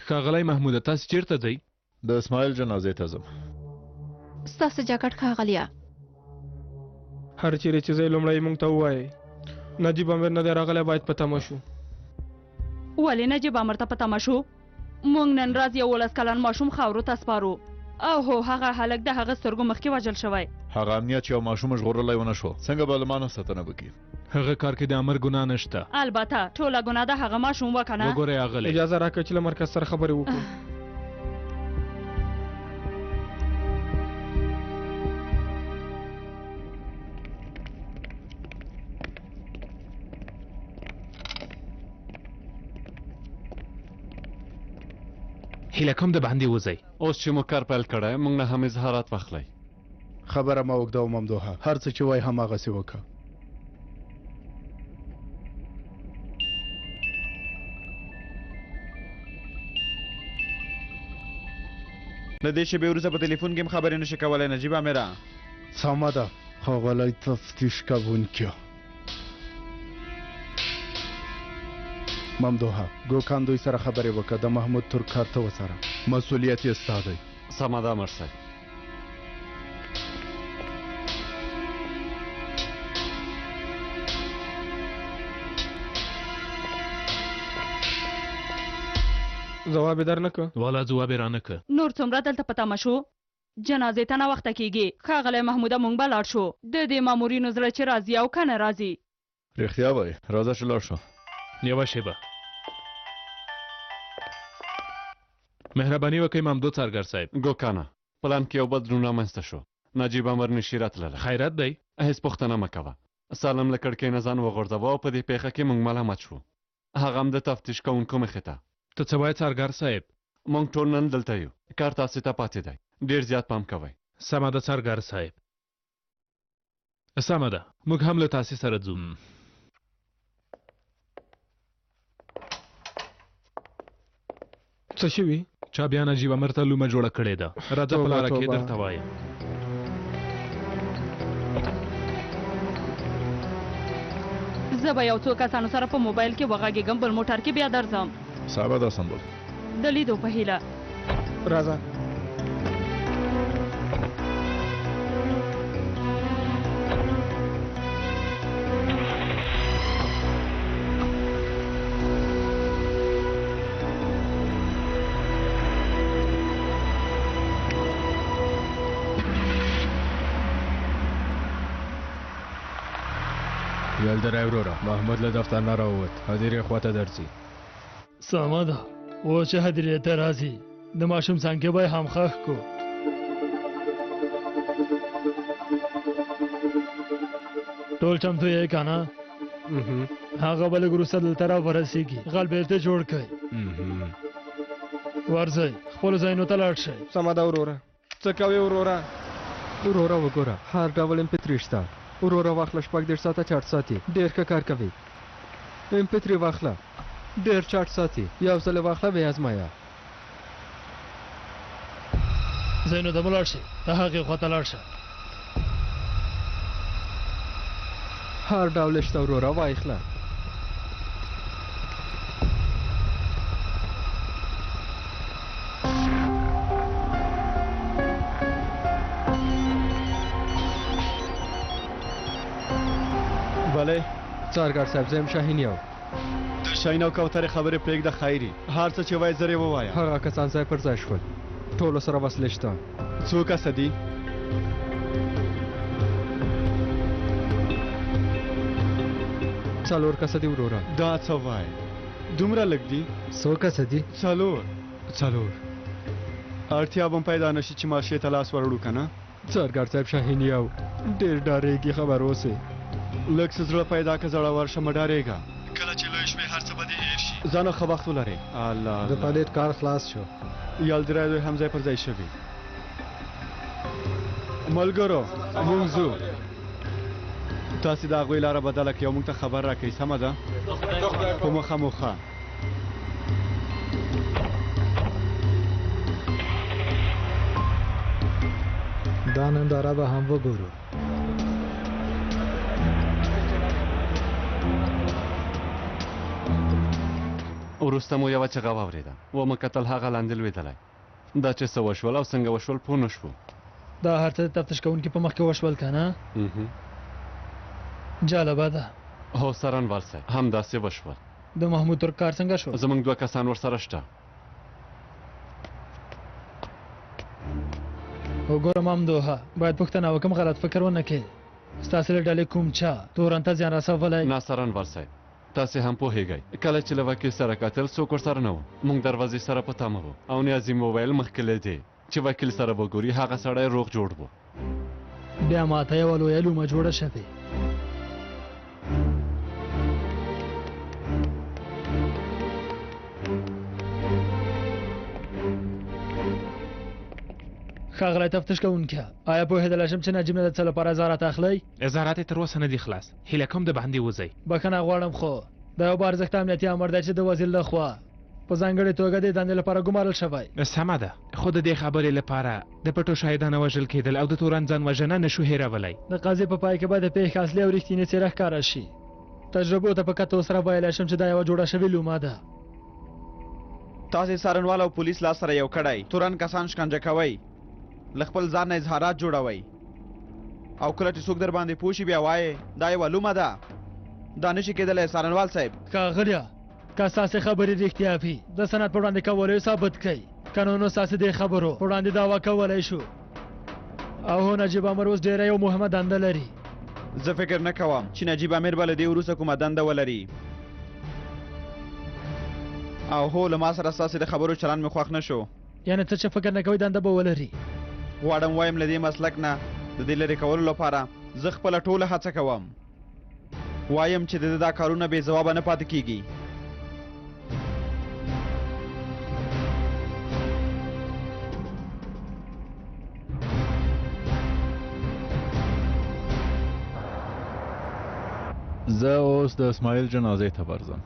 ښاغلی محموده تاسې چیرته ځئ؟ د اسماعیل جنازې ته ځم. ستاسو جاکټ ښاغلیه. هر چیرې چې ځئ لومړی موږ ته ووایئ. نجیب امیر نه دی راغلی، باید په تمه شو. ولې نجیب امر ته په تمه شو؟ موږ نن ورځ 11 کلن ماشوم خاورو ته سپارو. او هو هغه هلک د هغه سترګو مخکې وژل شوی. هغه امنیت چې یو ماشوم ژغورلی ونه شو، څنګه به له ما نه ساتنه وکړي؟ هغه کار کې د امر ګناه نشته. البته ټوله ګناه د هغه ماشوم وکنه. وګورئ اغلی، اجازه راکړه چې له مرکز سره خبرې وکړو. هیله کوم د باندې وځئ. اوس چې مو کار پیل کړی موږ نه هم اظهارات واخلئ. خبره ما اوږده او ممدوحه، هر څه چې وای هماغسې وکړه. له دې شیبې وروسته په تلیفون کې هم خبرې نشي کولی نجیب امیره. سمه ده ښاغلی تفتیش کوونکي. ممدوحه ګوکان دوی سره خبرې وکړه، د محمود ترک کار ته وڅاره. مسؤلیت یې ستا دی. سمه ده امر صاحب. ځواب یې در نه که؟ والا ځواب یې را نه که. نور څومره دلته په تمه شو؟ جنازې ته ناوخته کېږي. ښاغلی محموده موږ به لاړ شو. د دې مامورینو زړه چې راځي او که نه راځي. رښتیا وایي، راځه چې لاړ شو. یوه شیبه. مهربانی وکړئ مامدو څارګر صاحب. ګوکانه پلان کې یو بدلون رامنځته شو. نجیب امر نشي راتللی. خیرت دی؟ هېڅ پوښتنه مه کوه. سالم له کړکۍ نه ځان وغورځوه او په دې پیښه کې موږ ملامت شو، هغه هم د تفتیش کوونکو مخې ته. ته څه وایې څارګر صاحب؟ موږ ټول نن دلته یو، کار تاسې ته پاتې دی، ډېر زیات پام کوئ. سمه ده څارګر صاحب، سمه ده، موږ هم له تاسې سره ځو. څه شوي؟ چا بیا نجیب امر ته لومه جوړه کړې ده. راځه په لاره کې درته وایم. زه به یو څو کسانو سره په موبایل کې وغږېږم، بل موټر کې بیا درځم. صاحبه دا سمبول د لیدو په هیله. راځه. یلدرای وروره، محمود له دفتر نه راووت، حاضرې خواته درځي. سمه ده، اوس چې حاضرې ته راځي د ماشوم څنګه به یې هم ښخ کړو. ټول چمتو یې که نه؟ هغه به لږ وروسته دلته راورسېږي، غل بېرته جوړ کړئ. ورځئ خپلو ځایونو ته لاړ شئ. سمه ده وروره. څه کوې وروره؟ وروره وګوره، هر ډول MP3 شته. وروره واخله 36 ساعته چارج ساتي، ډېر ښه کار کوي. MP3 واخله، ډېر چارج ساتي. یو ځل واخله بیا ازمایه. ځایونو ته مو لاړ شئ، د هغې خواته لاړ شه. هر ډول شته وروره، واخله. بله څارګر صاحب، زه یم شاهین یو. د شاهین او کوترې خبرې پرېږده خیري، هر څه چې وایي زر یې ووایه. هغه کسان ځای پر ځای شول، ټولو سره وسلې شته. څو کسه دي؟ څلور کسه دي وروره. دا څه وایي؟ دومره لږ دي؟ څو کسه دي؟ څلور. اړتیا به پیدا نشي چې ماشې ته لاس وروړو که نه؟ څارګر صاحب شاهین یو، ډېر ډارېږي، خبر اوسې. لږ څه زړه پیدا که زړور شه، مه ډارېږه. کله چې لوی شوې هر څه به دې هېر شي. ځان ښه وخت ولرې. الله د پلیټ کار خلاص شو. یلدرای دوی هم ځای پر ځای شوي. ملګرو موږ ځو. تاسې د هغوی لاره بدله کړئ او موږ ته خبر راکړئ، سمه ده؟ په مخه. دا ننداره به هم وګورو. وروسته مو یوه چغه واورېده ومو کتل هغه لاندې لوېدلی دا چې څه وشول او څنګه وشول پوه نه شوو دا هر څه د تفتیش کوونکي په مخ کې وشول که نه جالبه ده هو سرنوال صاحب همداسې وشول د محمود ترک کار څنګه شو زمونږ 2 کسان ورسره شته وګوره مامدوها باید پوښتنه وکړم غلط فکر ونه کړې ستاسې له ډلې کوم چا تورن ته زیان رسولی نه سرنوال صاحب تاسې هم پوهېږئ کله چې له وکیل سره کتل څوک ورسره نه وو موږ دروازې سره په تمه وو او نیازي مو ویل مخکې له دې چې وکیل سره وګوري هغه سړی روغ جوړ و بیا ماته یوه لویه لومه جوړه شوې ښاغلی تفتیش کوونکي آیا پوهېدلی شم چې نجیب نه د څه لپاره ازارات اخلی ازارات یې تر اوسه نه دي خلاص هیله کوم د باندې وځئ بخښنه غواړم خو دا یو بارزښته امنیتي امر دی چې د وزیر لخوا په ځانګړې توګه د دندې لپاره ګمارل شوی سمه ده خو د دې خبرې لپاره د پټو شاهدانو وژل کېدل او د تورن ځان وژنه نشو هېرولی د قضیې په پای کې به د پیښې اصلي او رښتینې څېره ښکاره شي تجربو ته په کتو سره ویلی شم چې دا یوه جوړه شوې لومه ده تاسې څارنوال او پولیس لاس سره یو کړی تورن کسان شکنجه کوئ له خپل ځان نه اظهارات جوړوئ او کله چې څوک در باندې پوه شي بیا وایې دا یوه لومه ده دا نشي کېدلی څارنوال صاحب ښاغلیه که ستاسې خبرې رښتیا وي د سند په وړاندې کولو ثابت کړئ که نو ستاسې دې خبرو په وړاندې دعوه کولی شو او هو نجیب امر اوس ډېره یو مهمه دنده لري زه فکر نه کوم چې نجیب امیر به له دې وروسته کومه دنده ولري او هو له ما سره ستاسې د خبرو چلند مې خوښ نه شو یعنې ته چې فکر نه کوئ دنده به ولري غواړم وایم له دې مسلک نه د دې لرې کولو لپاره زه خپله ټوله هڅه کوم وایم چې د ده دا کارونه بې ځوابه نه پاتې کیږي زه اوس د اسماعیل جنازې ته ورځم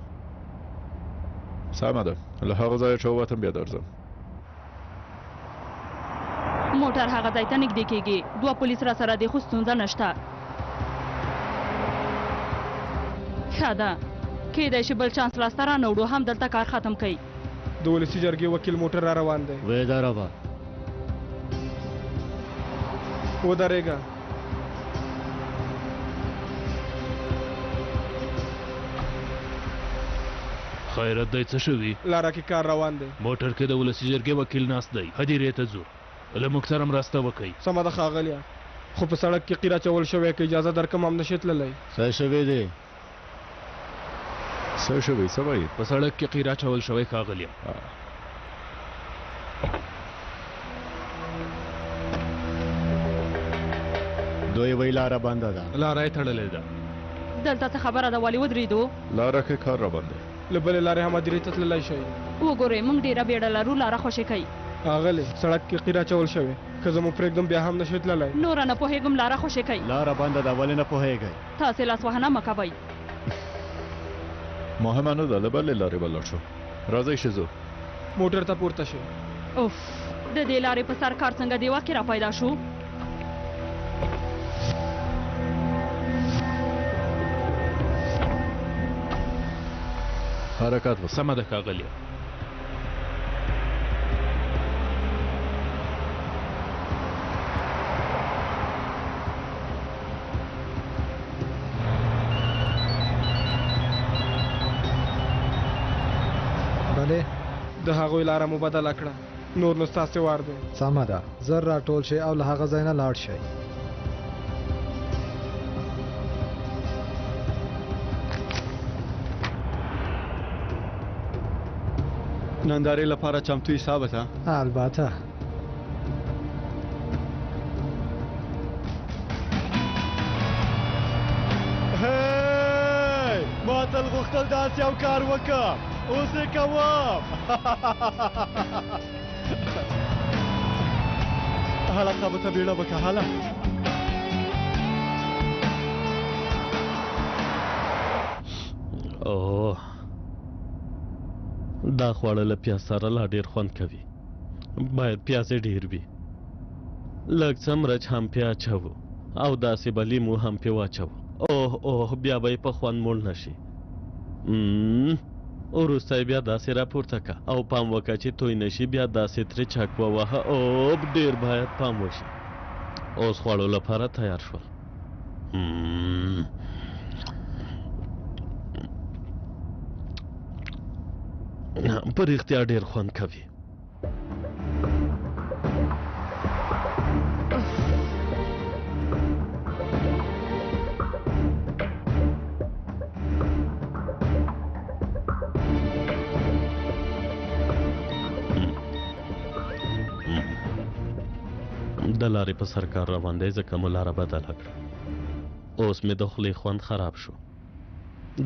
سمه ده له هغه ځایه چې ووتم بیا درځم موټر هغه ځای ته نږدې کېږي 2 پولیس را سره دي خو ستونزه نشته ښه ده کېدای شي بل چانس لاسته رانه وړو هم دلته کار ختم کوي د ولسي جرګې وکیل موټر را روان دی ودروه ودرېږه خیرت دی څه شوي لاره کې کار روان دی موټر کې د ولسي جرګې وکیل ناست دی هدیرې ته ځو له موږ سره مرسته وکړئ سمه ده ښاغلیه خو په سړک کې قیره چول شوی که اجازه درکم هم نشي تللی څه شوی دی څه شوی څه وایي په سړک کې قیره چول شوی ښاغلیه دوی وی لاره بنده ده لاره یې تړلې ده دلته څه خبره ده ولې ودرېدو لاره کې کار را باندې له بلې لارې هم هدیرې ته تللی شئ وګورئ موږ ډېره بیړه لرو لاره خوشې کوي ښاغلی سړک کې قیره چول شوی که زه مو پرېږدم بیا هم نشئ تللی نوره نه پوهېږم لاره خوشې کوي لاره بنده ده ولې نه پوهېږئ تاسې لاسوهنه مه کوئ مهمه نه ده له بلې لارې به لاړ شو راځئ چې ځو موټر ته پورته شئ اوف د دې لارې په سر کار څنګه دیوه کې را پیدا شو حرکت وکړه سمه ده ښاغلیه بلې د هغوی لاره مو بدله کړه نور نو ستاسې وار دی سمه ده زر راټول شئ او له هغه ځای نه لاړ شئ نندارې لپاره چمتو یې ثابته البته هی ما تل غوښتل داسې یو کار وکړم اوس یې کوم هلکه به ته بیړه وکړه هلک اوه دا خواړه له پیاز سره لا ډېر خوند کوي باید پیاز یې ډېر وي لږ څه مرچ هم پې اچوو او داسې به لیمو هم پې واچوو اوه اوه بیا به یې په خوند موړ نه شي وروسته بیا داسې راپورته که او پام وکړه چې توی نشي بیا داسې ترې چک ووهه اوب ډېر باید پام وشي اوس خوړو لپاره تیار شول په رښتیا ډېر خوند کوي د لارې په سرکار روان دی ځکه مو لاره بدله کړه اوس مې د خولې خوند خراب شو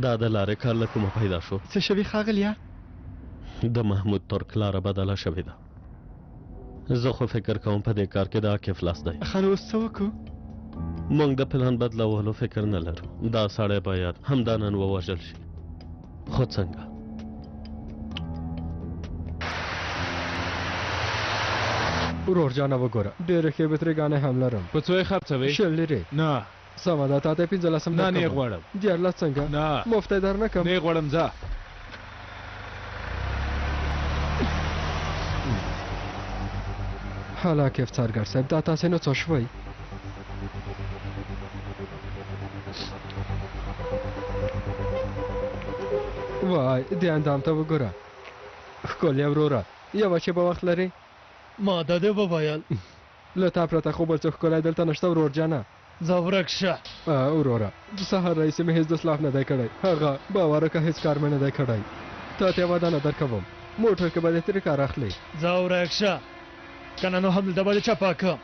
دا د لارې کار له کومه پیدا شو څه شوي ښاغلیه د محمود ترک لاره بدله شوې ده زه خو فکر کوم په دې کار کې د عاقف لاس دی ښه نو اوس څه وکړو موږ د پلان بدلولو فکر نه لرو دا سړی باید همدا نن ووژل شي خو څنګه ورور جانه وګوره ډېرې ښې بترګانې هم لرم په څو یې خرڅوې 20 لیرې نه سمه ده تا ته 15 نه نه یې غواړم 14 څنګه نه مفتی در نه کم نه یې غواړم ځه حالا کیف څارګر صاحب دا تاسې نو څه شوی وای دې اندام ته وګوره ښکلې وروره یوه شېبه وخت لرې ما دا دې وویل له تا پرته خو بل څه ښکلی دلته نشته ورور جانه ځه ورک شه وروره د سهار راهیسې مې هېڅ د سلاف نه دی کړی هغه باوره که هېڅ کار مې نه دی کړی تا ته وعده نه درکوم موټر کې به دې ترې کار اخلي ځه ورک شه که نه نو همدلته به دې چپه کړم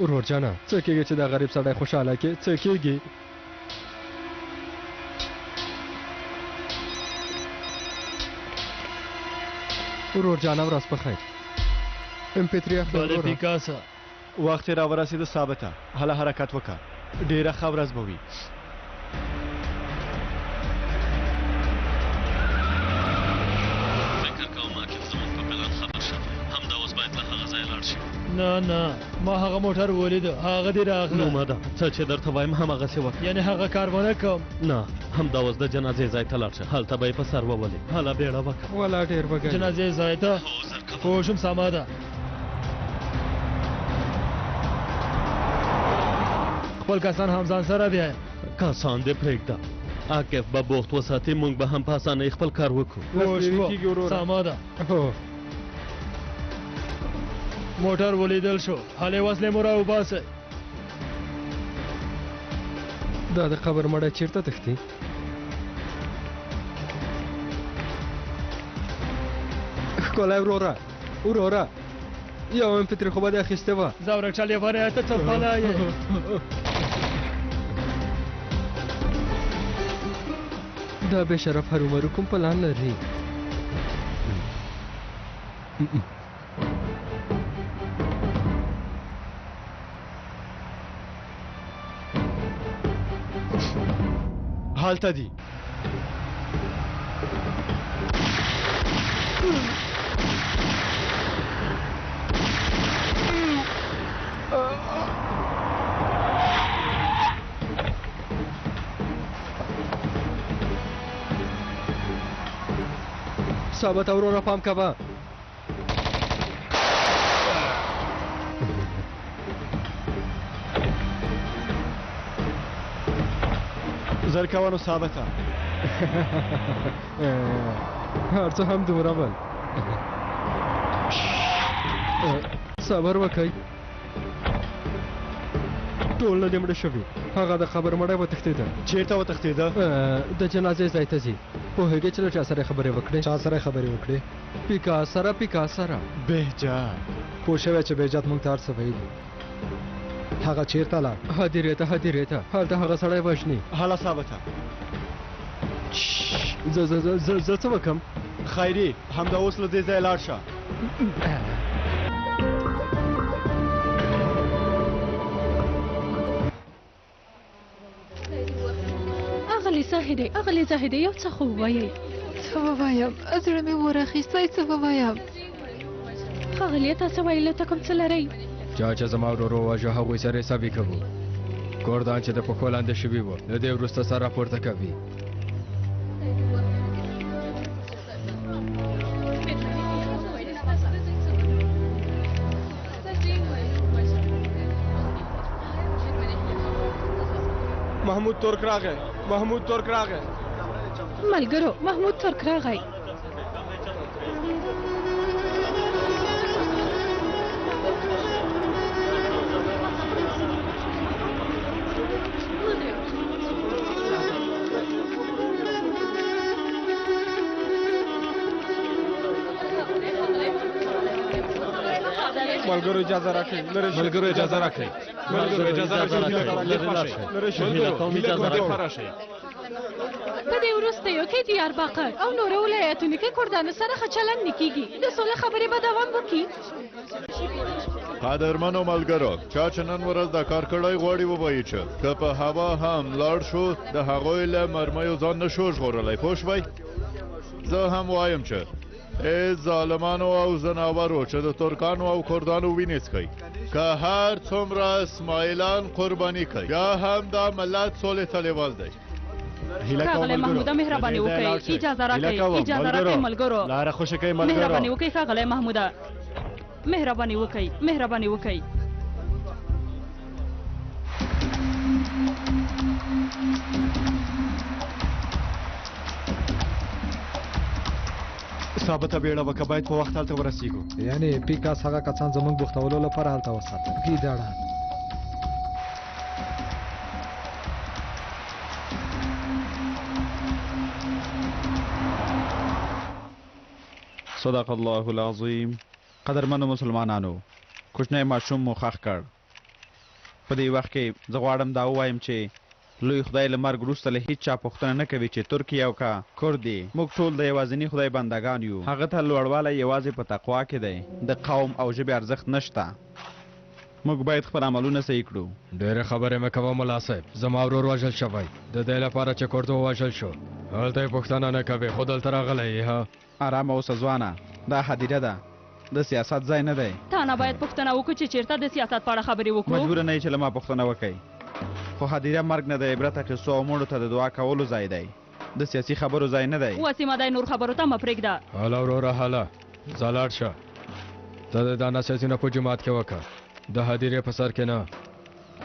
ورور جانه څه کېږي چې دا غریب سړی خوشحاله کې څه کېږي ورور جانه ورځ په خیر MP3 بله پیکاسه وخت یې راورسېده ثابته هله حرکت وکړه ډېره ښه ورځ به وي فکر کوم عاقف زموږ په پلان خبر شوی همدا اوس باید له هغه ځایه لاړ شي نه نه ما هغه موټر ولید هغه دې راغله نو ما ده څه چې درته وایم هماغسې وکړه یعنې هغه کار ونه کوم نه همدا اوس د جنازې ځای ته لاړ شه هلته به یې په سر وولې هله بیړه وکړه والا ډېر به ګټي جنازې ځای ته پوه شوم سمه ده خپل کسان هم ځان سره بیایم کسان دې پرېږده عاقف به بوخت وساتي موږ به هم په اسانۍ خپل کار وکړو پوه شوه سمه ده موټر ولیدل شو هلې وسلې مو راوباسئ دا د قبر مړی چېرته تښتي ښکلی وروره وروره یو MP3 خو به دې اخیستې وه ځه ورک شه لیونیه ته څه بلا یې دا بې شرف هرومرو کوم پلان لري هلته دي ثابت وروره پام کوه زر کوه نو ثابته هر څه هم دومره بل صبر وکئ ټول نه دې مړه شوي هغه د خبر مړی وتښتېده چېرته وتښتېده د جنازې ځای ته ځي پوهېږې چې له چا سره خبرې وکړې چا سره خبرې وکړې پیکا سره بهجت پوه شوی چې بهجت موږ ته هر څه ویلي هغه چېرته لاړ هدیرې ته هلته هغه سړی وژني هله ثابته زه څه وکړم خیري همدا اوس له دې ځایه لاړ شه اغلې زاهدې یو څه خو ووایئ څه ووایم زړه مې ورخیستی څه ووایم ښاغلیه تاسو ویلو ته کوم څه لرئ چا چې زما ورورو وواژه هغوی سره حسابي کوو کوردان چې د پښو لاندې شوي وو د دې وروسته سر راپورته کوي محمود ترک راغی محمود ترک راغی ملګرو محمود ترک راغی ملګرو اجازه راکړئ ملګرو اجازه راکړئ ملګرو اجازه راکړئ په دې وروستیو کې دیاربکر او نورو ولایتونو کې کردانو سره ښه چلند نه کیږي د سولې خبرې به دوام وکړي قدرمنو ملګرو چا چې نن ورځ د کار کړی غواړي ووایي چې که په هوا هم لاړ شو د هغوی له مرمیو ځان نشو ژغورلی پوه شوئ زه هم وایم چې ای ظالمانو او زناورو چې د ترکانو او کردانو وینې څښئ که هر څومره اسماعیلان قرباني کوي بیا هم دا ملت سولې ته لیوال دی ښاغلی محموده مهرباني وکړئ اجازه راکړئ اجازه راکړئ ملګرو لاره خوشې کوئ ملګرو مهرباني وکړئ ښاغلی محموده مهرباني وکړئ مهرباني وکړئ ثابته بیړه وکړه باید په وخت هلته ورسیږو یعنی پیکاس هغه کسان زمونږ بوختولو لپاره هلته وساته ګیدړه صدق الله العظیم قدرمنو مسلمانانو کوچنی ماشوم مو ښخ کړ په دې وخت کې زه غواړم دا ووایم چې لوی خدای له مرګ وروسته له هیڅ چا پوښتنه نه کوي چې ترک یو کا کرد دی موږ ټول د یوازیني خدای بندګان یو هغه ته لوړوالی یوازې په تقوا کې دی د قوم او ژبې ارزښت نشته موږ باید خپل عملونه صحیح کړو ډېرې خبرې مه کوه ملا صاحب زما ورور وژل شوی د دې لپاره چې کرد ووژل شو هلته یې پوښتنه نه کوې خو دلته راغلی یې ها ارامه اوسه ځوانه دا هدیره ده د سیاست ځای نه دی تا نه باید پوښتنه وکړو چې چیرته د سیاست په اړه خبرې وکړو مجبوره نه یې چې له ما پوښتنه وکړئ خو هدیره مرګ نه د عبرت اخیستو او مړو ته د دعا کولو ځای دی د سیاسي خبرو ځای نه دی وسیمه دی نور خبرو ته مه پرېږده هله وروره هله ځه لاړ شه ته د دا نصیحتونه په جومات کې وکړه د هدیرې په سر کې نه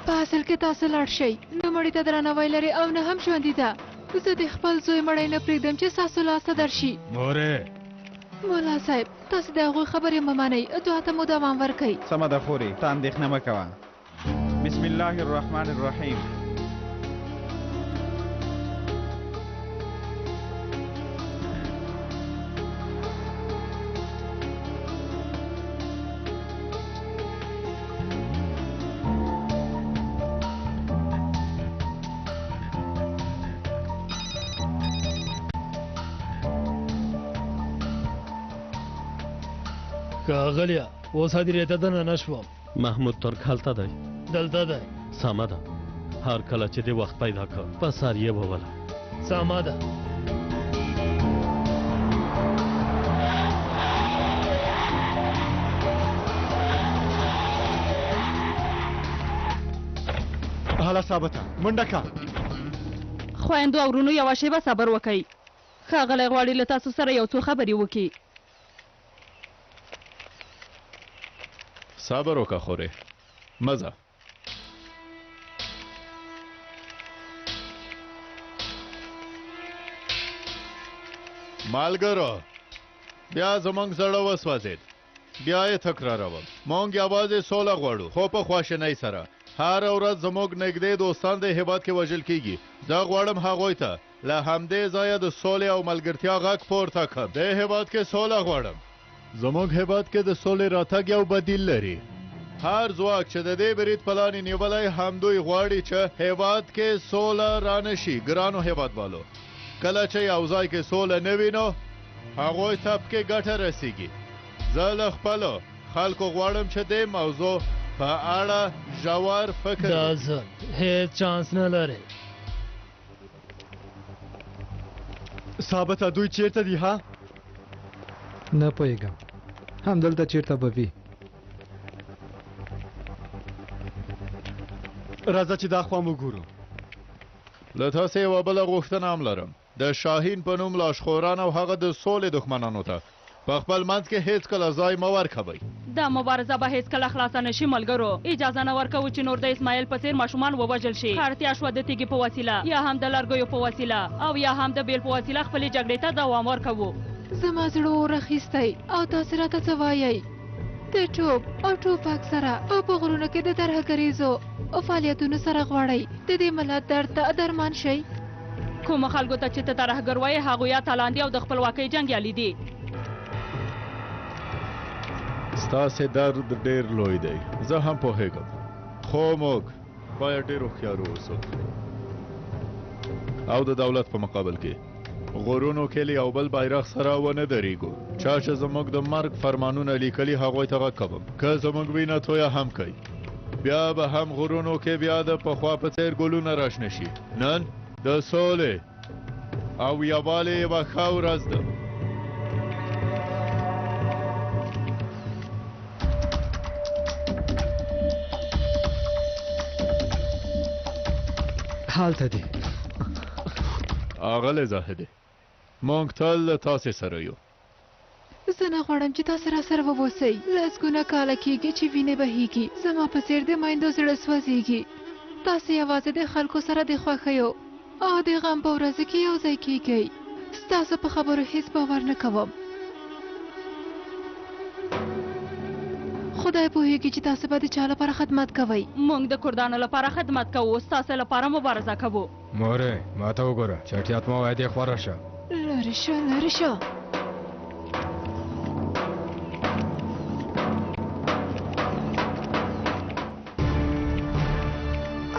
په اصل کې تاسو لاړ شئ نه مړي ته درناوی لري او نه هم ژوندي ته زه د خپل زوی مړی نه پرېږدم چې ستاسو لاسته درشي مورې مولا صاحب تاسو د هغوی خبرې مه منئ دعا ته مو دوام ورکئ سمه ده خورې ته اندېښنه مه کوه بسم الله الرحمن الرحیم ښاغلیه اوس هدیرې ته دننه شوم محمود ترک هلته دی دلته دی سمه ده هر کله چې دې وخت پیدا کړ په سر یې ووله سمه ده هله ثابته منډه که خویندو او ورونو یوه شیبه صبر وکئ ښاغلی غواړي له تاسو سره یو څو خبرې وکړي صبر وکړه خورې مزه ملګرو بیا زمونږ زړه وسوځېد بیا یې تکراروم مونږ یوازې سوله غواړو خو په خواشینۍ سره هر ورځ زموږ نږدې دوستان د هیواد کې وژل کیږي زه غواړم هغوی ته له همدې ځایه د سولې او ملګرتیا غږ پورته کړم د هیواد کې سوله غواړم زموږ هیواد کې د سولې راتګ یو بدیل لري هر ځواک چې د دې برید پلان یې نیولی همدوی غواړي چې هیواد کې سوله رانشي ګرانو هیوادوالو کله چې یو ځای کې سوله نه وي نو هغوی ته پکې ګټه رسیږي زه له خپلو خلکو غواړم چې دې موضوع په اړه ژور فکر دا ځل هیڅ چانس نه لري ثابته دوی چیرته دي ها نه پوهېږم همدلته چیرته به وي راځه چې دا خوا مو ګورو له تاسې یوه بله غوښتنه هم لرم د شاهین په نوم لاشخوران او هغه د سولې دښمنانو ته په خپل منځ کې هیڅ کله ځای مه ورکوئ دا مبارزه به هیڅکله خلاصه نشي ملګرو. اجازه نه ورکوو چې نور د اسماعیل په څیر ماشومان ووژل شي. اړتیا شوه د تیږې په وسیله یا هم د لرګیو په وسیله او یا هم د بیل په وسیله خپلې جګړې ته دوام ورکوو. زما زړه اور اخیستی او تاسې راته څه وایئ؟ د ټوپ او ټوپک سره او په غرونو کې د ترهګریزو او فعالیتونو سره غواړئ د دې ملت درد ته درمان شئ. کومو خلکو ته چې ته ترهګر وایې هغوی اتلان دي او د خپلواکۍ جنګیالي دي. ستاسې درد ډېر لوی دی، زه هم پوهېږم، خو موږ باید ډېر هوښیار واوسو او د دولت په مقابل کې غرونو کې له یو بل بیرغ سره ونه درېږو. چا چې زموږ د مرګ فرمانونه لیکلي هغوی ته غږ کوم، که زموږ وینه تویه هم کوي بیا به هم غرونو کې بیا د پخوا په څېر ګلونه راشنه شي. نن د سولې او یووالي یوه ښه ورځ ده. هلته دی اغلې زاهدې، موږ تل له تاسې سره یو. زه نه غواړم چې تاسې را سره ووسئ. لسګونه کاله کېږي چې وینې بهیږي، زما په څېر د میندو زړه سوځېږي. تاسې یوازې د خلکو سره د خوښیو او د غم په ورځو کې یو ځای کېږئ. ستاسو په خبرو هیڅ باور نه کوم. خدای پوهیږي چې تاسو به د چا لپاره خدمت کوئ. موږ د کردانو لپاره خدمت کوو، ستاسو لپاره مبارزه کوو. مورې ما ته وګوره، چټیات ما وایي دې خواره شه. لرې شه لرې شه.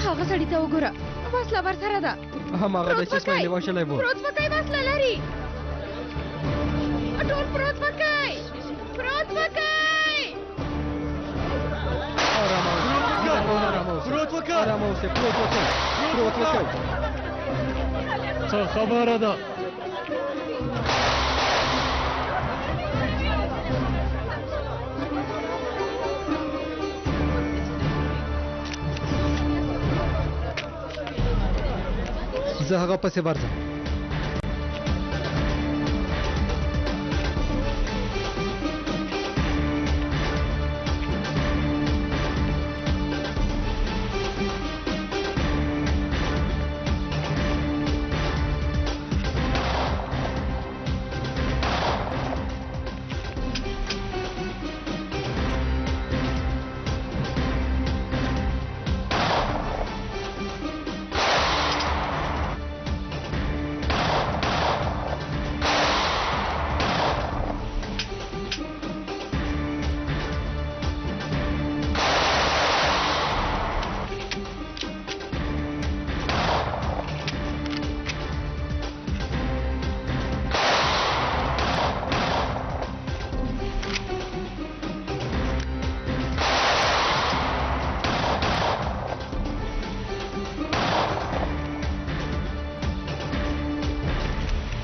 هغه سړي ته وګوره، وسله ورسره ده. هماغه د چې اسماعیل وژلی و. پروت وکی وسله لري. ټول پروت وکی پروت وکی. آرام اوسئ، پروت وکی پروت وکی. څه خبره ده؟ زه هغه پسې ورځم.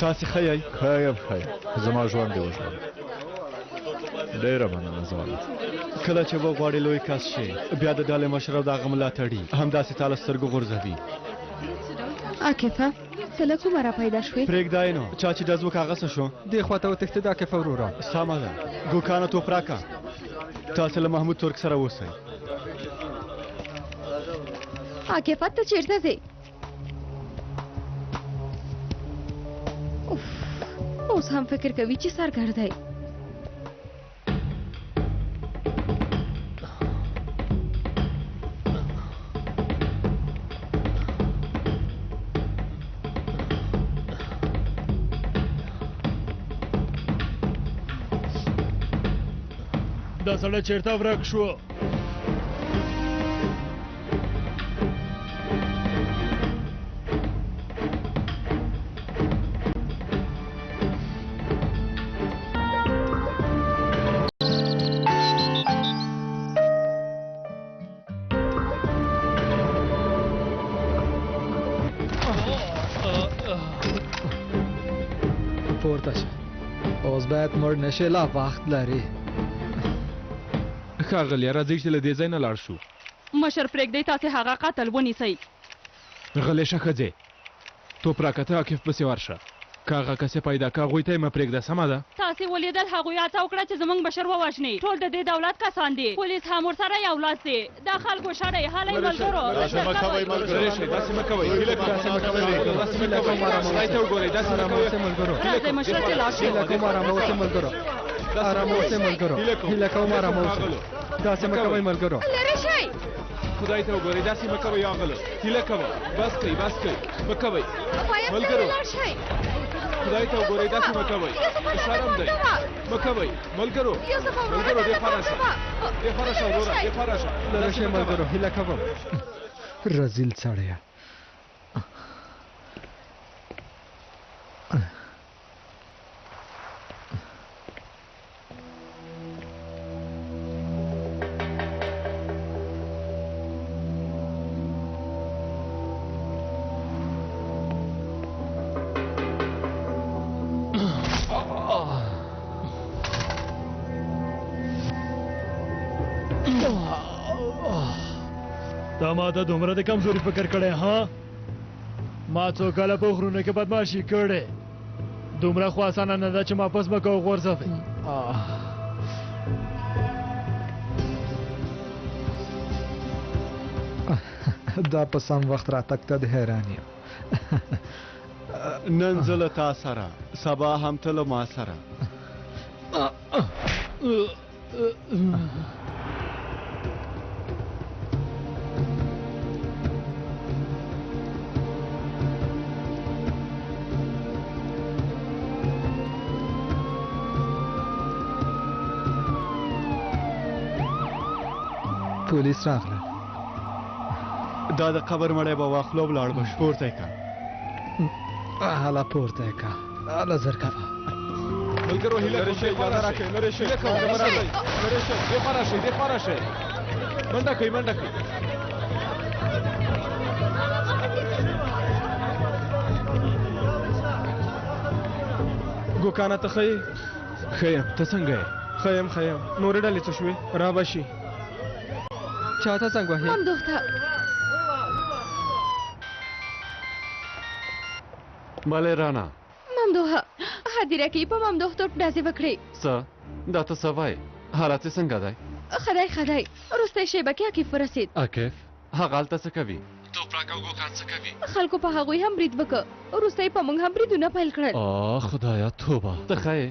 تاسې ښه یئ؟ ښه یم ښه یم، زما ژوند دې وژغوري. ډېره مننه ځوانه. کله چې وغواړې لوی کس شي بیا د ډلې مشر او د هغه ملاتړي همداسې تا له سترګو غورځوي. عاکفه ته له کومه را پیدا شوې؟ پرېږدی نو، چا چې ډز وکړه هغه څه شو؟ دې خوا ته وتښتېد عاکفه وروره. سمه ده، ګوکانه توپ راکړه. تاسې له محمود ترک سره اوسئ. عاکفه ته چېرته ځې؟ اوس هم فکر کوي چې سرګر دی. دا سړی چېرته ورک شو؟ پورته شه، اوس باید مړ نشې، لا وخت لري. ښاغلی راځئ چې له دې ځای نه لاړ شو. مشر پرېږدئ تاسې هغه قتل ونیسئ. غلی شه ښځې، توپ راکته عاکف پسې ورشه. که هغه کسې پیدا که هغوی ته یې مه پرېږده سمه ده تاسې ولیدل هغوی هڅه وکړه چې زموږ مشر ووژني ټول د دې دولت کسان دي پولیس هم ورسره یو لاس دی دا خلکو شړئ هلئ ملګرو داسې مه کوئ ملګرو داسې مه کوئ هیله کوم داسې مه کوئ خدای ته وګورئ داسې مه کوئ راځئ مشره چې لاړ شو هیله کوم آرامه اوسئ ملګرو آرامه اوسئ ملګرو هیله کوم آرامه اوسئ داسې مه کوئ ملګرو لرې شئ خدای ته وګورئ داسې مه کوئ اغلو هیله کوه بس کوئ مه کوئ ملګرو خدای ته وګورئ داسې مه کوئ شرم دی مه کوئ ملګرو دې خوا راشه وروره دې خوا راشه لرې شئ ملګرو هیله کوم رزیل سړیه تا ما ته دومره د کمزوري فکر کړی ها ما څو کاله په غرونو کې بدماشي کړې دومره خو اسانه نه ده چې ما پس مکه وغورځوې دا په سم وخت راتګ ته د حیران یم نن زه له تا سره سبا هم ته له ما سره پولیس راغله دا د قبر مړی به واخلو ولاړ به پورته یې که هله پورته یې که هله زر کوه ملګرو هیله کوم دې خوا راکړئ لرې شئ لرې شئ دې خوا راشئ منډه کوئ ګوکانه ته ښه یې ښه یم ته څنګه یې ښه یم نورې ډلې څه شوې را به شي چاته زنګ وهې ممدوح ته بلې رانه ممدوحه هدیره کې په ممدوح ته ډزې وکړې څه دا ته څه وایې حالت یې څنګه دی خدای وروستی شیبه کې عکیف ورسېد عکیف هغه هلته څه کوي توپراک او ګوکان څه کوي خلکو په هغوی هم برید وکړ وروستی په موږ هم بریدونه پیل کړل خدایا توبه ته ښه یې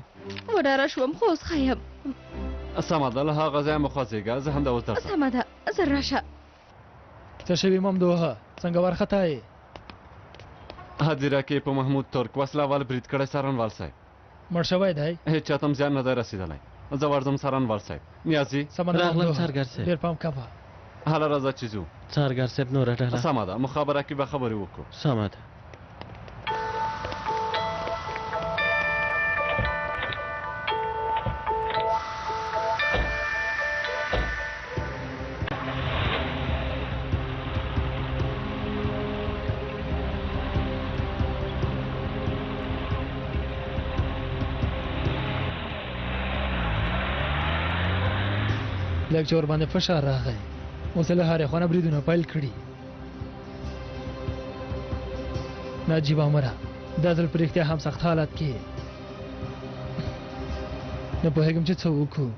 وډاره شوم خو اوس ښه یم سمه ده له هغه ځایه مه خوځېږه زه هم د اوس درځم سمه ده زر راشه څه شوي ممدوحه څنګه وارخطا یې هدیره کې په محمود ترک وسله برید کړی څارنوال صاحب مړ شوی دی هېڅ چاته هم زیان نه دی رسېدلی زه ورځم څارنوال صاحب نیازي راغلم څارګر صاحب ډېر پام کوه هله راځه چې ځو څارګر صاحب نوره ډله سمه ده مخابره کې به خبرې وکړو سمه ده لږ چې ورباندې فشار راغی اوس یې له هرې خوا نه بریدونه پیل کړي نجیب عمره دا ځل په رښتیا هم سخت حالت کې نه پوهېږم چې څه وکړو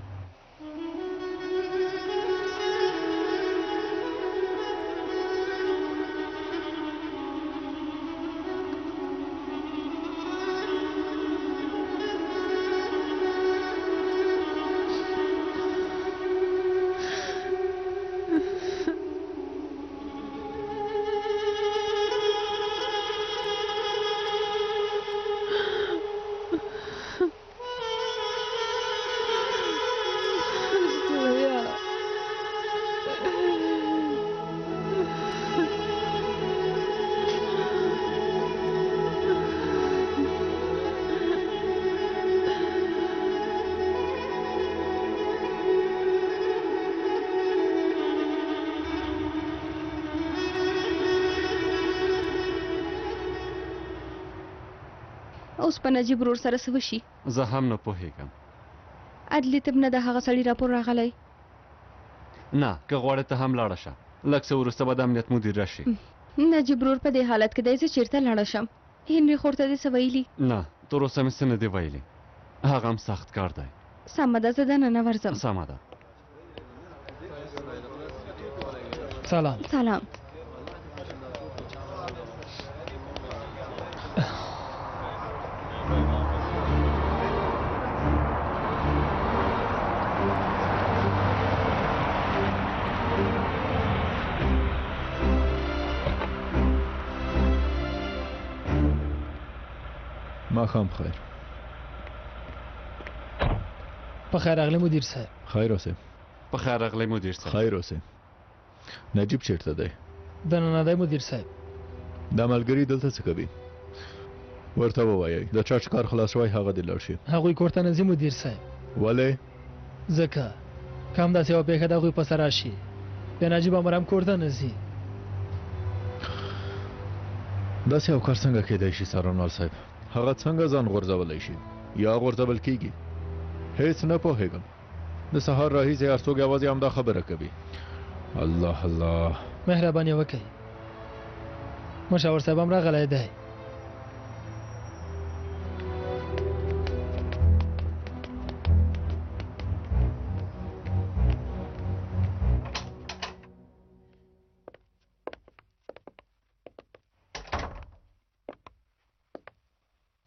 اوس په نجیب ورور سره څه وشي زه هم نه پوهېږم عدلي طب نه د هغه سړي راپور راغلی نه که غواړې ته هم لاړه شه لږ څه وروسته به د امنیت مدیر راشي نجیب ورور په دې حالت کې دی زه چیرته لاړه شم هنري خور ته دې څه ویلي؟ نه تر اوسه مې څه نه دي ویلي هغه هم سخت کار دی سمه ده زه دننه ورځم. سمه ده. سلام. سلام. ماښام خیر. په خیر راغلی مدیر صاحب. خیر اوسې. په خیر راغلی مدیر صاحب. خیر اوسې. نجیب چیرته دی؟ دننه دی مدیر صاحب. دا ملګري دلته څه کوي؟ ورته ووایئ د چا چې کار خلاص شوی هغه دې لاړ شي. هغوی کور ته نه ځي مدیر صاحب. ولې؟ ځکه که همداسې یوه پېښه د هغوی په سر راشي بیا نجیب امر هم کور ته نه ځي. داسې یو کار څنګه کیدای شي څارنوال صاحب؟ هغه څنګه ځان غورځولی شي یا غورځول کیږي؟ هیڅ نه پوهېږم. د سهار راهیسې هر څوک یوازې همدا خبره کوي. الله الله. مهربانی وکړئ. مشاور صاحب هم راغلی دی.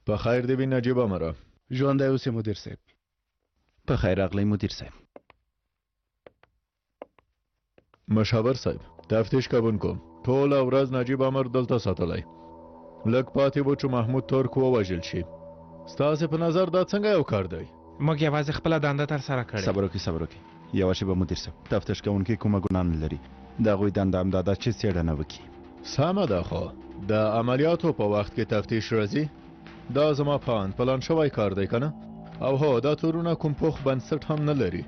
په خیر دی بین نجیب امره. ژوندی اوسې مدیر صاحب. په خیر راغلی مدیر صاحب. مشاور صاحب تفتیش کوونکو ټوله ورځ نجیب امر دلته ساتلی. لږ پاتې و چې محمود ترک ووژل شي. ستاسې په نظر دا څنګه یو کار دی؟ موږ یوازې خپله دنده ترسره کړې. صبر وکړئ. یوه شېبه مدیر صاحب. تفتیش کوونکي کومه ګناه نه لري. د هغوی دنده همدا ده چې څېړنه وکړي. سمه ده خو د عملیاتو په وخت کې تفتیش راځي. دا زما پلان شوی کار دی که نه؟ او هو دا تورونه کوم پوخ بنسټ هم نه لري.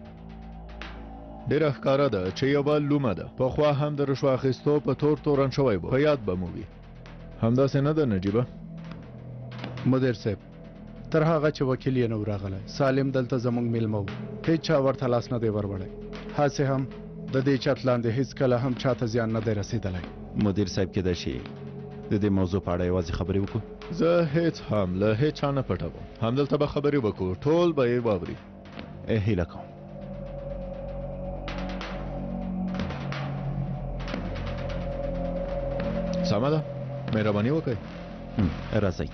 ډېره ښکاره ده چې یوه لومه ده. پخوا هم د رشوه اخیستو په تورن شوی و. په یاد به مو وي. همداسې نه ده نجیبه؟ مدیر صاحب تر هغه چې وکیل یې نه و راغلی سالم دلته زموږ میلمه و. هیڅ چا ورته لاس نه دی وروړی. هسې هم د دې چت لاندې هیڅ کله هم چاته زیان نه دی رسېدلی. مدیر صاحب کېدای شي د دې موضوع په اړه یوازې خبرې وکړو. زه هیڅ هم له هیڅ چا نه پټوم. همدلته به خبرې وکړو. ټول به یې واوري. هیله کوم. سمه ده. مهرباني وکړئ. راځئ.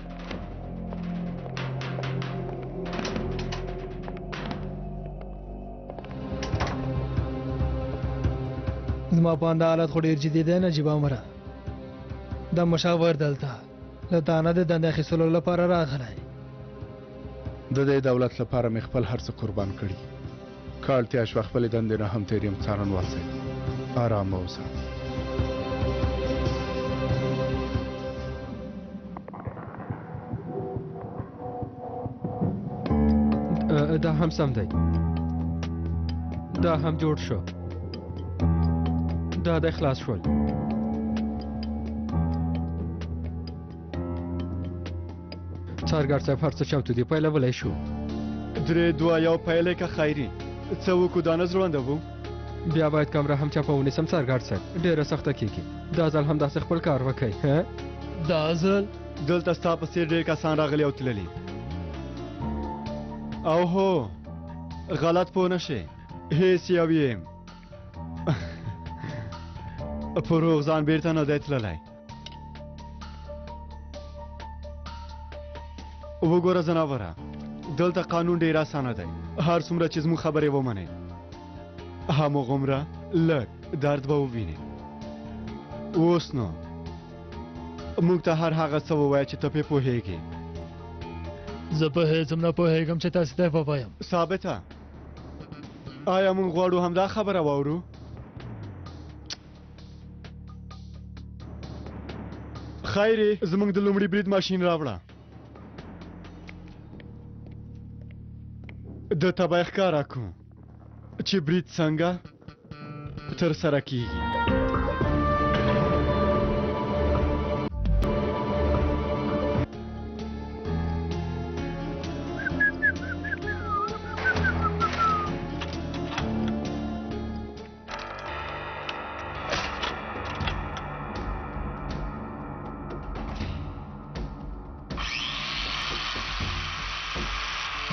زما په انده حالت خو ډېر جدي دی نجیب امره. د مشاور دلته له تانه د دندې اخیستلو لپاره راغلی. د دې دولت لپاره مې خپل هر څه قربان کړي. که اړتیا شوه خپلې دندې نه هم تېر یم څارنوال صاحب. ارام اوسه. دا هم سم دی. دا هم جوړ شو. دا د خلاص شول. څارګر صاحب هر څه چمتو دي. پیلولی شو. 3 2 1 پیل که خیري. څه وکړو دا نظر ونده وو. بیا باید کمره هم چاپه ونیسم څارګر صاحب. ډېره سخته کېږي. دا ځل هم داسې خپل کار وکړئ. دا ځل دلته ستا په څېر ډېر کسان راغلي او تللي. او هو غلط پوه نه شئ. هیڅ یو یم په روغ ځان بیرته نه دی تللی. وګوره ځناوره دلته قانون ډېر اسانه دی. هر څومره چې زموږ خبرې ومنې هماغومره لږ درد به ووینې. اوس نو موږ ته هر هغه څه ووایه چې ته پرې پوهېږې. زه په هیڅ هم نه پوهېږم چې تاسې ته ووایم. ثابته آیا موږ غواړو همدا خبره واورو؟ خیرې زموږ د لومړي برید ماشین راوړه. د تبه ښکاره کړو چې برید څنګه ترسره کیږي.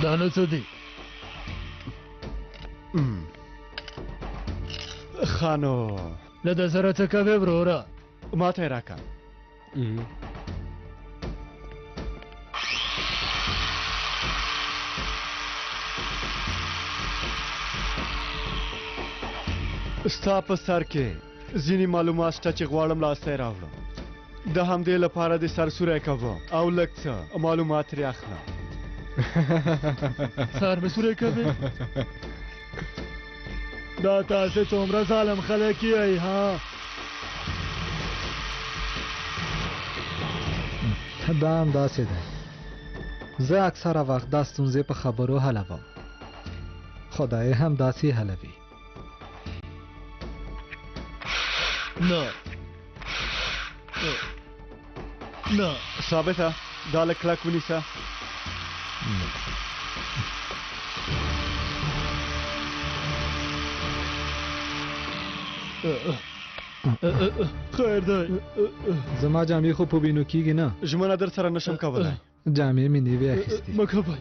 دا نه څه دي خانو له ده سره څه کوې وروره ما ته یې راکړه ستا په سر کې ځینې معلومات شته چې غواړم لاسته یې راوړم د همدې لپاره دې سرسوری کوم او لږ څه معلومات ترې اخلم سر مې سوری کوې دا تاسې څومره ظالم خلک یئ ها دا همداسې دی زه اکثره وخت دا ستونزې په خبرو حلوم خدای هم داسې حلوي نه نه ثابته دا لږ کلک ونیسه خیر دی زما جامې خو په وینو کېږي نه ژمنه در سره نشم کولی جامې مې نوې اخیستې مه کوئ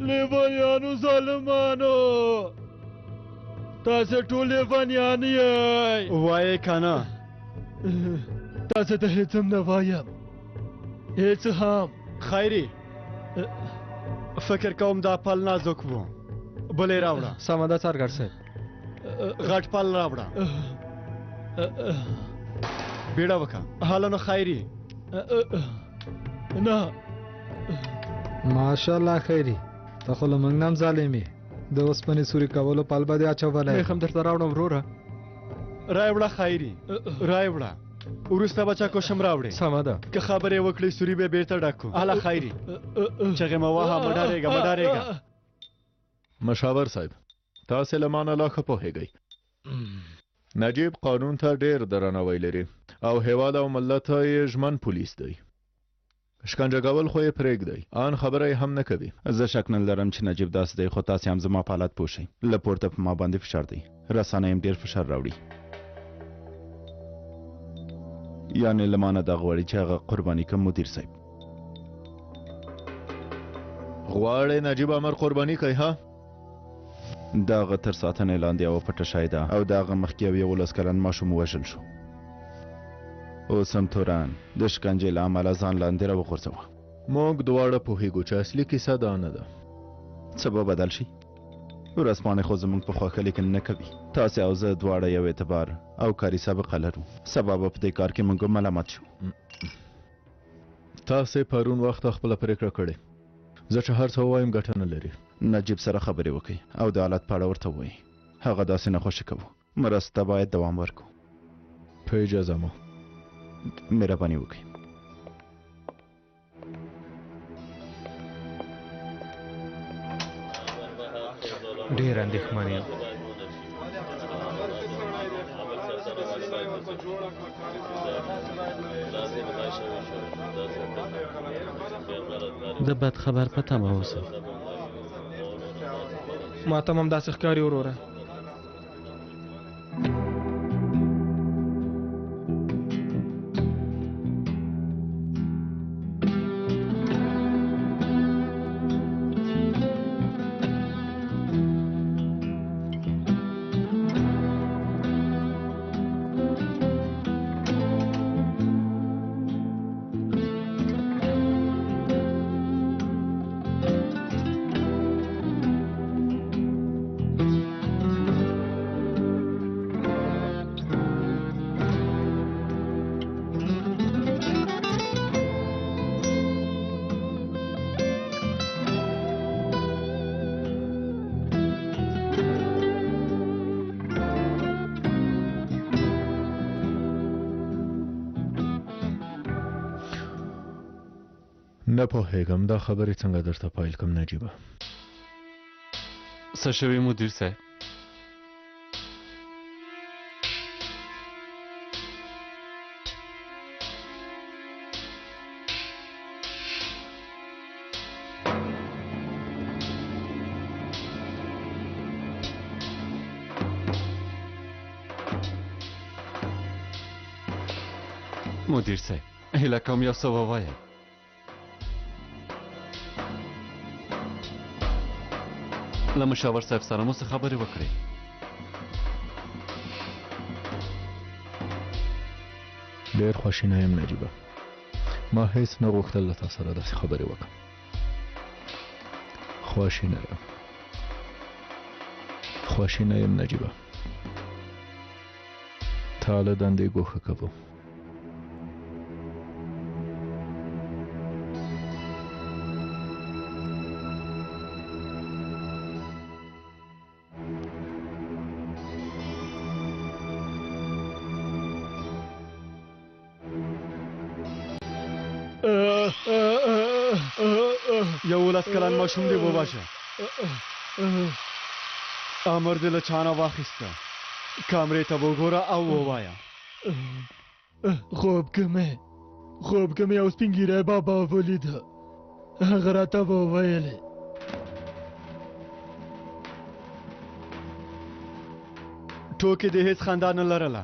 لیوانیانو ظالمانو تاسې ټول لیوانیان یئ وایې که نه تاسې ته هېڅ هم نه وایم هېڅ هم خیري فکر کوم دا پل نازک و بل یې راوړه سمه ده څارګر صاحب غټ پل راوړه بیړه وکړه هله نو خیري نه ماشاءالله خیري ته خو له موږ نه هم ظالم یې د اوسپنې سوري کولو پل به دې اچولی میخ هم درته راوړم وروره رای وړه خیري رای وړه وروسته به چا کوشم راوړې سمه ده که خبرې وکړې سوري به بیرته ډکو هله خیري چغې مه وهه مه ډارېږه مه ډارېږه مشاور صاحب تاسې له ما نه لا ښه پوهېږئ نجیب قانون ته ډېر درناوی لري او هیواد او ملت ته یې ژمن پولیس دی شکنجه کول خو یې پرېږدئ ان خبره یې هم نه کوي زه شک نه لرم چې نجیب داسې دی خو تاسې هم زما په حالت پوه شئ له پورته په ما باندې فشار دی رسنۍ هم ډېر فشار راوړي یعنې له ما نه دا غواړي چې هغه قرباني کړم مدیر صاحب غواړئ نجیب امر قرباني کوي ها د هغه تر ساتنې لاندې یوه پټه شی ده او د هغه مخکې یو 11 کلن ماشوم ووژل شو اوس هم توران د شکنجې له امله ځان لاندې راوغورځوه موږ دواړه پوهېږو چې اصلي کیسه دا نه ده څه به بدل شي ورځپاڼې خو زموږ په خوښه لیکل نه کوي تاسې او زه دواړه یو اعتبار او کاري سابقه لرو سبا به په دې کار کې موږ ملامت شو تاسې پرون وخت خپله پرېکړه کړې زه چې هر څه ووایم ګټه نه لري نجیب سره خبرې وکړئ او د حالت په اړه ورته ووایئ هغه داسې نه خوښي کوو مرسته ته باید دوام ورکړو په اجازه مو مهرباني وکړئ ډېر اندېښمن یم د بد خبر په تمه اوسه ما ته هم داسې ښکاري وروره نه پوهېږم دا خبرې څنګه درته پایل کم نجیبه څه شوي مدیر صاحب مدیر صاحب هیله کوم یو څه ووایه. له مشاور صاحب سره مو څه خبرې وکړې؟ ډېر خواشینی یم نجیبه. ما هیڅ نه غوښتل له تا سره داسې خبرې وکړم. خواشینی یم نجیبه. تا له دندې ګوښه کوو. یولس کلن ماشوم دی وواژه. امر دې له چا نه واخیسته. کامرې ته وګوره او ووایه. خوب کې مې یو سپین ږیری بابا ولیده. هغه راته وویلې ټوکې دې هېڅ خندا نه لرله.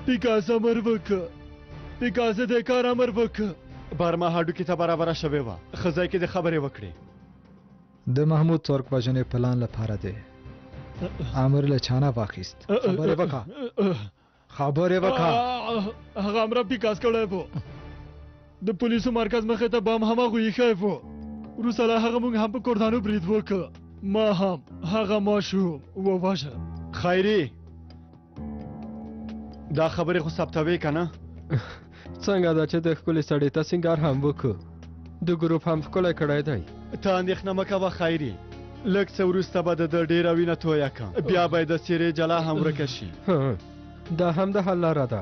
پیکاس امر وکړه. پیکاس دې کار امر وکړه. برما هډوکي ته برابره شوې وه. ښه ځای کې دې خبرې وکړې. د محمود څرک وژنې پلان لپاره دی. امر له چا نه واخیست. خبرې وکړه. هغه امر پیکاس کړی و. د پولیسو مرکز مخې ته بم هماغه ایښی و. وروسته له هغه موږ هم په کوردانو برید وکړ. ما هم هغه ماشوم وواژه. خیري دا خبرې خو ثبتوي که نه؟ څنګه ده چې د ښکلې سړي ته سینګار هم وکړو. د ګروپ هم ښکلی کړی دی. ته اندېښنه مه کوه خیري. لږ څه وروسته به د ده ډېره وینه تویه کړم. بیا به یې د څېرې جلا هم ورکه شي. دا هم د حل لاره ده.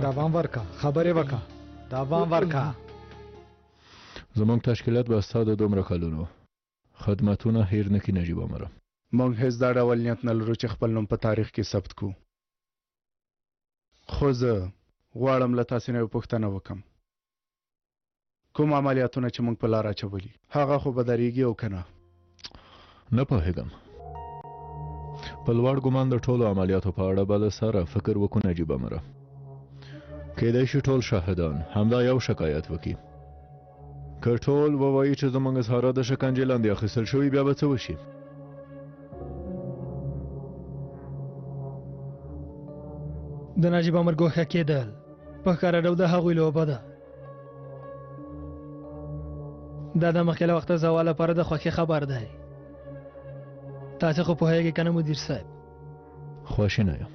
دوام ورکړه. خبرې وکړه. دوام ورکړه. زمونږ تشکیلات به ستا د دومره کلونو خدمتونه هیر نه کړي نجیبه مره. موږ هیڅ دا ډول نیت نه لرو چې خپل نوم په تاریخ کې ثبت کړو. خو زه غواړم له تاسې نه یو پوښتنه وکړم. کوم عملیاتونه چې موږ په لار اچولي هغه خو به درېږي او که نه؟ نه پوهېږم. په لوړ ګمان د ټولو عملیاتو په اړه به له سره فکر وکړو نجیبه مره. کیدای شي ټول شاهدان همدا یو شکایت وکړي. که ټول ووایي چې زموږ اظهارات د شکنجې لاندې اخیستل شوي بیا به څه وشي؟ د نجیب امر ګوښه کېدل په ښکاره ډول د هغوی لوبه ده. دا د مخکې له وخته زوال لپاره د خوښۍ خبر دی. تاسې خو پوهیږئ که نه مدیر صاحب؟ خواشینی یم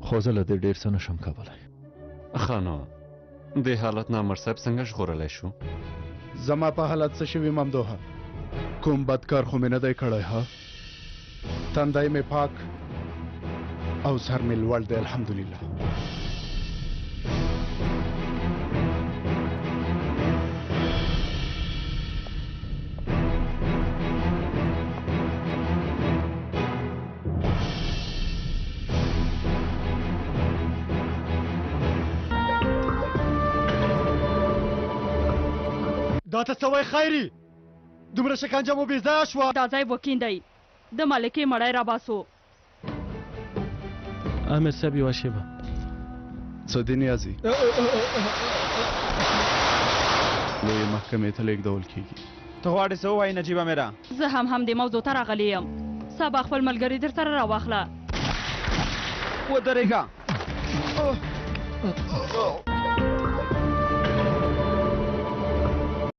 خو زه له دې ډېر څه نشم کولی. ښه نو دې حالت نه امر صاحب څنګه ژغورلی شو؟ زما په حالت څه شوي ممدوحه؟ کوم بدکار خو مې نه دی کړی ها. تندی مې پاک او سر مې لوړ دی الحمدلله. دا ته څه وایې خیري؟ دومره شکنجه مو بې ځایه شوه. دا ځای وکیندئ. د ملکې مړی راباسو. امیر صاحب یوه شیبه. څه دې نیازي؟ لویې محکمې ته لیږدول کېږي. ته غواړې څه ووایې نجیبه میرا؟ زه هم همدې موضوع ته راغلی یم. سبا خپل ملګري در سره راواخله. ودرېږه.